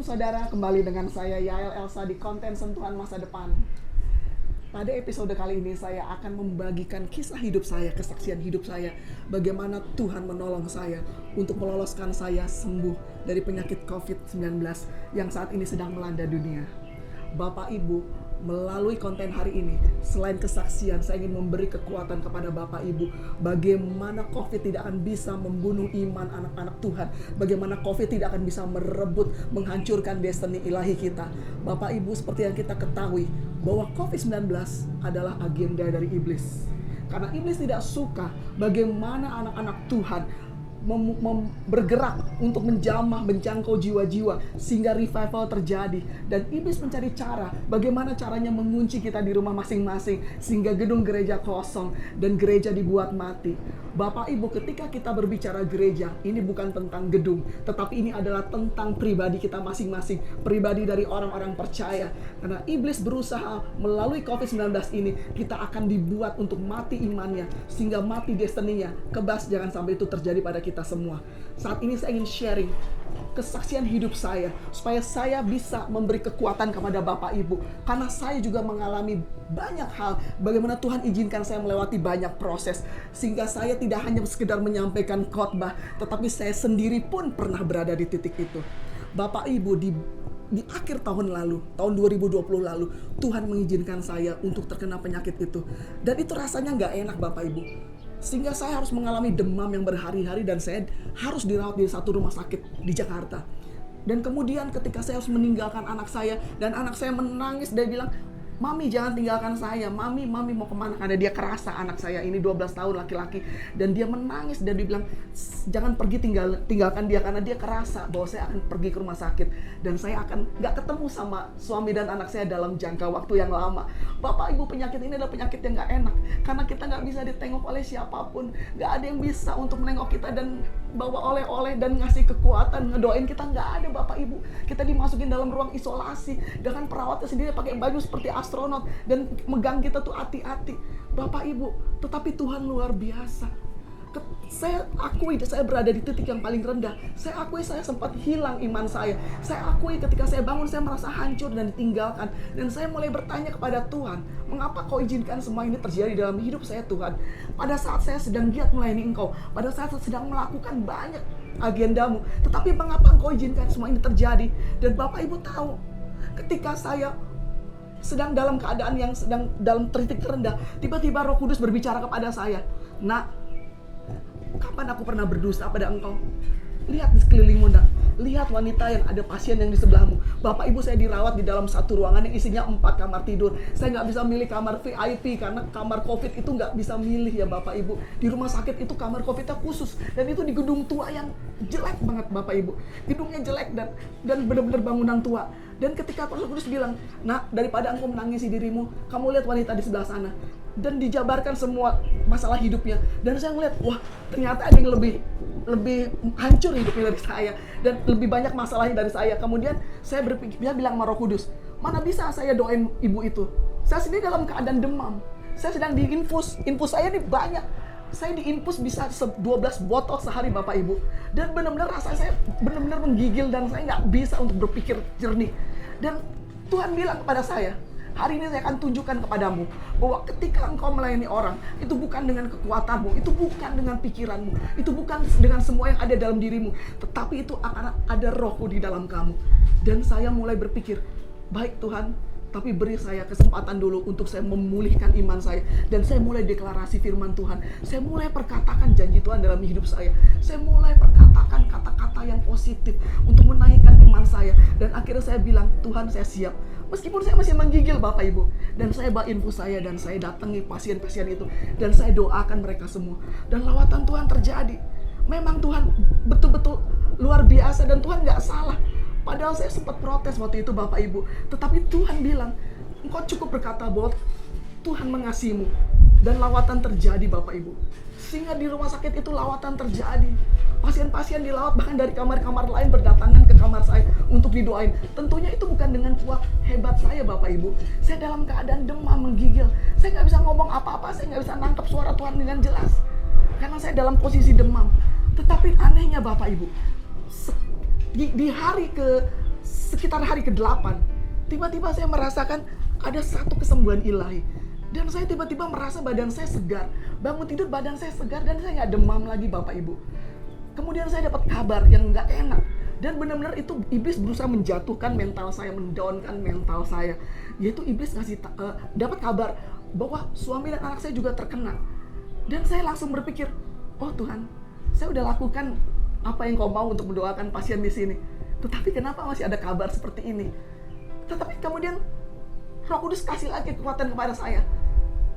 saudara, kembali dengan saya Yael Elsa di konten Sentuhan Masa Depan. Pada episode kali ini saya akan membagikan kisah hidup saya, kesaksian hidup saya, bagaimana Tuhan menolong saya untuk meloloskan saya sembuh dari penyakit COVID-19 yang saat ini sedang melanda dunia. Bapak Ibu, melalui konten hari ini, selain kesaksian, saya ingin memberi kekuatan kepada Bapak Ibu bagaimana COVID tidak akan bisa membunuh iman anak-anak Tuhan, bagaimana COVID tidak akan bisa merebut, menghancurkan destiny ilahi kita. Bapak Ibu, seperti yang kita ketahui bahwa COVID-19 adalah agenda dari iblis. Karena iblis tidak suka bagaimana anak-anak Tuhan bergerak untuk menjamah, menjangkau jiwa-jiwa sehingga revival terjadi. Dan iblis mencari cara bagaimana caranya mengunci kita di rumah masing-masing sehingga gedung gereja kosong dan gereja dibuat mati. Bapak Ibu, ketika kita berbicara gereja, ini bukan tentang gedung, tetapi ini adalah tentang pribadi kita masing-masing, pribadi dari orang-orang percaya. Karena iblis berusaha melalui COVID-19 ini, kita akan dibuat untuk mati imannya sehingga mati destiny-nya. Kebas jangan sampai itu terjadi pada kita semua. Saat ini saya ingin sharing kesaksian hidup saya supaya saya bisa memberi kekuatan kepada Bapak Ibu, karena saya juga mengalami banyak hal bagaimana Tuhan izinkan saya melewati banyak proses sehingga saya tidak hanya sekedar menyampaikan khotbah, tetapi saya sendiri pun pernah berada di titik itu. Bapak Ibu, di akhir tahun lalu, tahun 2020 lalu, Tuhan mengizinkan saya untuk terkena penyakit itu, dan itu rasanya nggak enak Bapak Ibu. Sehingga saya harus mengalami demam yang berhari-hari dan saya harus dirawat di satu rumah sakit di Jakarta. Dan kemudian ketika saya harus meninggalkan anak saya, dan anak saya menangis, dia bilang, "Mami jangan tinggalkan saya, Mami mau kemana?" Karena dia kerasa anak saya ini 12 tahun laki-laki. Dan dia menangis dan dia bilang, "Jangan pergi, tinggalkan dia," karena dia kerasa bahwa saya akan pergi ke rumah sakit. Dan saya akan gak ketemu sama suami dan anak saya dalam jangka waktu yang lama. Bapak Ibu, penyakit ini adalah penyakit yang gak enak. Karena kita gak bisa ditengok oleh siapapun. Gak ada yang bisa untuk menengok kita dan bawa oleh-oleh dan ngasih kekuatan, ngedoain kita, gak ada Bapak Ibu. Kita dimasukin dalam ruang isolasi dengan perawatnya sendiri pakai baju seperti astronot dan megang kita tuh hati-hati. Bapak Ibu, tetapi Tuhan luar biasa. Saya akui saya berada di titik yang paling rendah. Saya akui saya sempat hilang iman saya. Saya akui ketika saya bangun saya merasa hancur dan ditinggalkan. Dan saya mulai bertanya kepada Tuhan, "Mengapa Kau izinkan semua ini terjadi dalam hidup saya Tuhan? Pada saat saya sedang giat melayani Engkau, pada saat saya sedang melakukan banyak agendamu, tetapi mengapa Engkau izinkan semua ini terjadi?" Dan Bapak Ibu tahu, ketika saya sedang dalam keadaan yang sedang dalam titik terendah, tiba-tiba Roh Kudus berbicara kepada saya, "Nak, kapan aku pernah berdusta pada engkau? Lihat di sekelilingmu, nak. Lihat wanita yang ada pasien yang di sebelahmu." Bapak Ibu, saya dirawat di dalam satu ruangan yang isinya 4 kamar tidur. Saya nggak bisa milih kamar VIP karena kamar COVID itu nggak bisa milih ya Bapak Ibu. Di rumah sakit itu kamar COVID-nya khusus. Dan itu di gedung tua yang jelek banget Bapak Ibu. Gedungnya jelek dan benar-benar bangunan tua. Dan ketika Roh Kudus bilang, "Nak, daripada engkau menangisi dirimu, kamu lihat wanita di sebelah sana." Dan dijabarkan semua masalah hidupnya. Dan saya ngeliat, wah ternyata ada yang lebih hancur hidupnya dari saya. Dan lebih banyak masalahnya dari saya. Kemudian saya berpikir, dia bilang sama Roh Kudus, "Mana bisa saya doain ibu itu? Saya sendiri dalam keadaan demam. Saya sedang diinfus. Infus saya ini banyak. Saya diinfus bisa 12 botol sehari Bapak Ibu. Dan benar-benar rasa saya benar-benar menggigil dan saya nggak bisa untuk berpikir jernih. Dan Tuhan bilang kepada saya, "Hari ini saya akan tunjukkan kepadamu bahwa ketika engkau melayani orang, itu bukan dengan kekuatanmu, itu bukan dengan pikiranmu, itu bukan dengan semua yang ada dalam dirimu, tetapi itu akan ada Rohku di dalam kamu." Dan saya mulai berpikir, baik Tuhan, tapi beri saya kesempatan dulu untuk saya memulihkan iman saya. Dan saya mulai deklarasi firman Tuhan. Saya mulai perkatakan janji Tuhan dalam hidup saya. Saya mulai perkatakan kata-kata yang positif untuk menaikkan iman saya. Dan akhirnya saya bilang, "Tuhan, saya siap." Meskipun saya masih menggigil Bapak Ibu. Dan saya bawa infus saya dan saya datangi pasien-pasien itu. Dan saya doakan mereka semua. Dan lawatan Tuhan terjadi. Memang Tuhan betul-betul luar biasa dan Tuhan gak salah. Padahal saya sempat protes waktu itu Bapak Ibu. Tetapi Tuhan bilang, "Engkau cukup berkata bahwa Tuhan mengasihimu." Dan lawatan terjadi Bapak Ibu. Sehingga di rumah sakit itu lawatan terjadi. Pasien-pasien dilawat bahkan dari kamar-kamar lain berdatangan ke kamar saya untuk didoain. Tentunya itu bukan dengan kuat hebat saya Bapak Ibu. Saya dalam keadaan demam, menggigil. Saya nggak bisa ngomong apa-apa, saya nggak bisa nangkep suara Tuhan dengan jelas. Karena saya dalam posisi demam. Tetapi anehnya Bapak Ibu, di hari ke sekitar hari ke-8, tiba-tiba saya merasakan ada satu kesembuhan ilahi. Dan saya tiba-tiba merasa badan saya segar. Bangun tidur badan saya segar dan saya nggak demam lagi Bapak Ibu. Kemudian saya dapat kabar yang nggak enak. Dan benar-benar itu iblis berusaha menjatuhkan mental saya, mendownkan mental saya. Yaitu iblis dapat kabar bahwa suami dan anak saya juga terkena. Dan saya langsung berpikir, oh Tuhan, saya udah lakukan apa yang Kau mau untuk mendoakan pasien di sini. Tetapi kenapa masih ada kabar seperti ini? Tetapi kemudian Roh Kudus kasih lagi kekuatan kepada saya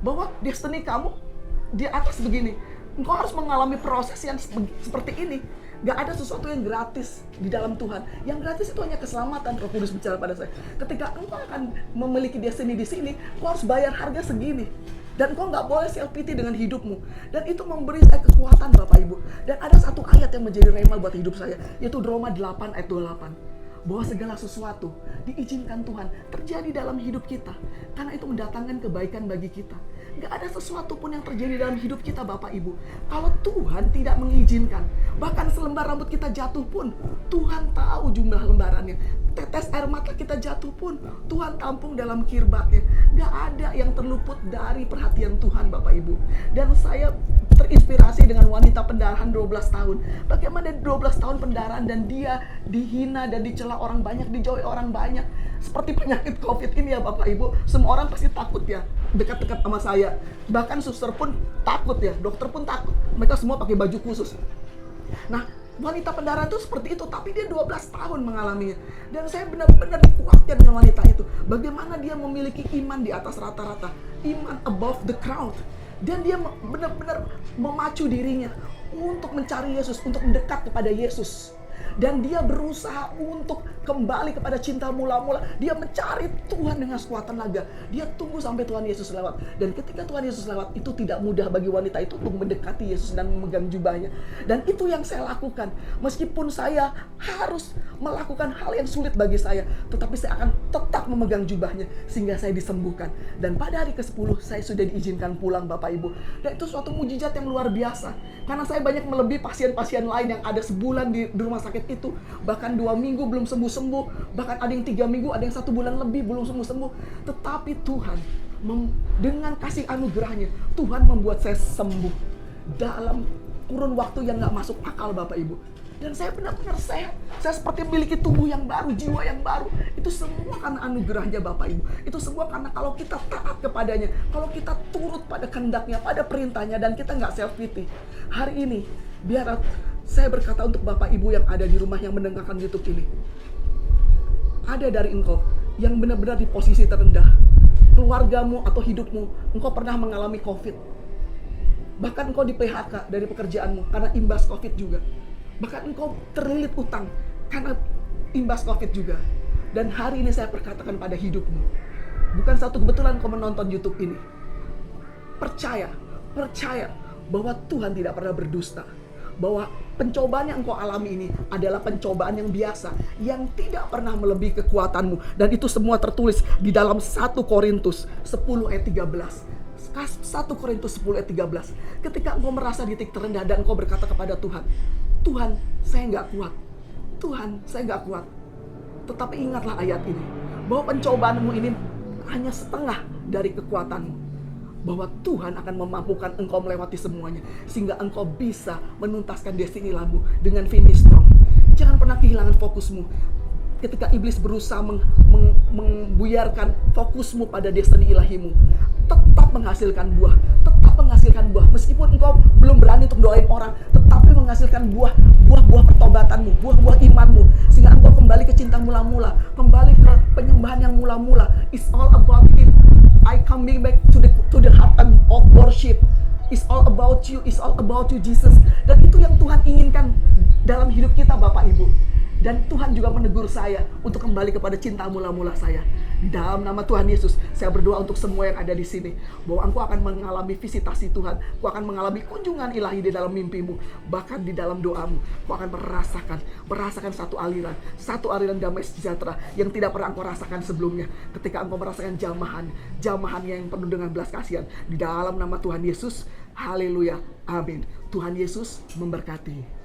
bahwa destiny kamu di atas begini. Engkau harus mengalami proses yang seperti ini. Gak ada sesuatu yang gratis di dalam Tuhan. Yang gratis itu hanya keselamatan. Roh Kudus bicara pada saya, ketika engkau akan memiliki destiny di sini, engkau harus bayar harga segini. Dan engkau gak boleh self pity dengan hidupmu. Dan itu memberi saya kekuatan Bapak Ibu. Dan ada satu ayat yang menjadi rema buat hidup saya, yaitu Roma 8 ayat 28. Bahwa segala sesuatu diizinkan Tuhan terjadi dalam hidup kita, karena itu mendatangkan kebaikan bagi kita. Gak ada sesuatu pun yang terjadi dalam hidup kita Bapak Ibu, kalau Tuhan tidak mengizinkan. Bahkan selembar rambut kita jatuh pun, Tuhan tahu jumlah lembarannya. Tetes air mata kita jatuh pun, Tuhan tampung dalam kirbatnya. Gak ada yang terluput dari perhatian Tuhan Bapak Ibu. Dan saya terinspirasi dengan wanita pendarahan 12 tahun. Bagaimana 12 tahun pendarahan dan dia dihina dan dicela orang banyak, dijauhi orang banyak. Seperti penyakit COVID ini ya Bapak Ibu, semua orang pasti takut ya dekat-dekat sama saya. Bahkan suster pun takut ya, dokter pun takut. Mereka semua pakai baju khusus. Nah, wanita pendarahan itu seperti itu, tapi dia 12 tahun mengalaminya. Dan saya benar-benar dikuatkan dengan wanita itu. Bagaimana dia memiliki iman di atas rata-rata, iman above the crowd. Dan dia benar-benar memacu dirinya untuk mencari Yesus, untuk mendekat kepada Yesus. Dan dia berusaha untuk kembali kepada cinta mula-mula. Dia mencari Tuhan dengan sekuat tenaga. Dia tunggu sampai Tuhan Yesus lewat. Dan ketika Tuhan Yesus lewat, itu tidak mudah bagi wanita itu untuk mendekati Yesus dan memegang jubahnya. Dan itu yang saya lakukan. Meskipun saya harus melakukan hal yang sulit bagi saya, tetapi saya akan tetap memegang jubahnya sehingga saya disembuhkan. Dan pada hari ke-10 saya sudah diizinkan pulang Bapak Ibu. Dan itu suatu mujizat yang luar biasa. Karena saya banyak melebihi pasien-pasien lain yang ada sebulan di rumah sakit itu, bahkan 2 minggu belum sembuh-sembuh, bahkan ada yang 3 minggu, ada yang 1 bulan lebih belum sembuh-sembuh. Tetapi Tuhan dengan kasih anugerahnya, Tuhan membuat saya sembuh dalam kurun waktu yang gak masuk akal Bapak Ibu. Dan saya benar-benar sehat. Saya seperti memiliki tubuh yang baru, jiwa yang baru. Itu semua karena anugerahnya Bapak Ibu. Itu semua karena kalau kita taat kepadanya, kalau kita turut pada kehendaknya, pada perintahnya, dan kita gak self pity. Hari ini biar saya berkata untuk Bapak Ibu yang ada di rumah yang mendengarkan YouTube ini. Ada dari engkau yang benar-benar di posisi terendah. Keluargamu atau hidupmu, engkau pernah mengalami COVID. Bahkan engkau di PHK dari pekerjaanmu karena imbas COVID juga. Bahkan engkau terlilit utang karena imbas COVID juga. Dan hari ini saya perkatakan pada hidupmu. Bukan satu kebetulan engkau menonton YouTube ini. Percaya bahwa Tuhan tidak pernah berdusta. Bahwa pencobaan yang engkau alami ini adalah pencobaan yang biasa, yang tidak pernah melebihi kekuatanmu. Dan itu semua tertulis di dalam 1 Korintus 10 ayat 13. 1 Korintus 10 ayat 13. Ketika engkau merasa di titik terendah dan engkau berkata kepada Tuhan, Tuhan, saya nggak kuat. Tuhan, saya nggak kuat. Tetapi ingatlah ayat ini, bahwa pencobaanmu ini hanya setengah dari kekuatanmu. Bahwa Tuhan akan memampukan engkau melewati semuanya, sehingga engkau bisa menuntaskan destiny lamu dengan finish strong. Jangan pernah kehilangan fokusmu. Ketika iblis berusaha membuyarkan fokusmu pada destiny ilahimu, tetap menghasilkan buah. Meskipun engkau belum berani untuk doain orang, tetapi menghasilkan buah pertobatanmu, buah imanmu, sehingga engkau kembali ke cinta mula-mula, kembali ke penyembahan yang mula-mula. It's all about Him. I coming back to the heart of worship. It's all about you, Jesus. Dan itu yang Tuhan inginkan dalam hidup kita Bapak Ibu. Dan Tuhan juga menegur saya untuk kembali kepada cinta mula-mula saya. Di dalam nama Tuhan Yesus, saya berdoa untuk semua yang ada di sini, bahwa engkau akan mengalami visitasi Tuhan, engkau akan mengalami kunjungan ilahi di dalam mimpimu, bahkan di dalam doamu, engkau akan merasakan satu aliran damai sejahtera yang tidak pernah engkau rasakan sebelumnya. Ketika engkau merasakan jamahan yang penuh dengan belas kasihan, di dalam nama Tuhan Yesus, haleluya, amin. Tuhan Yesus memberkati.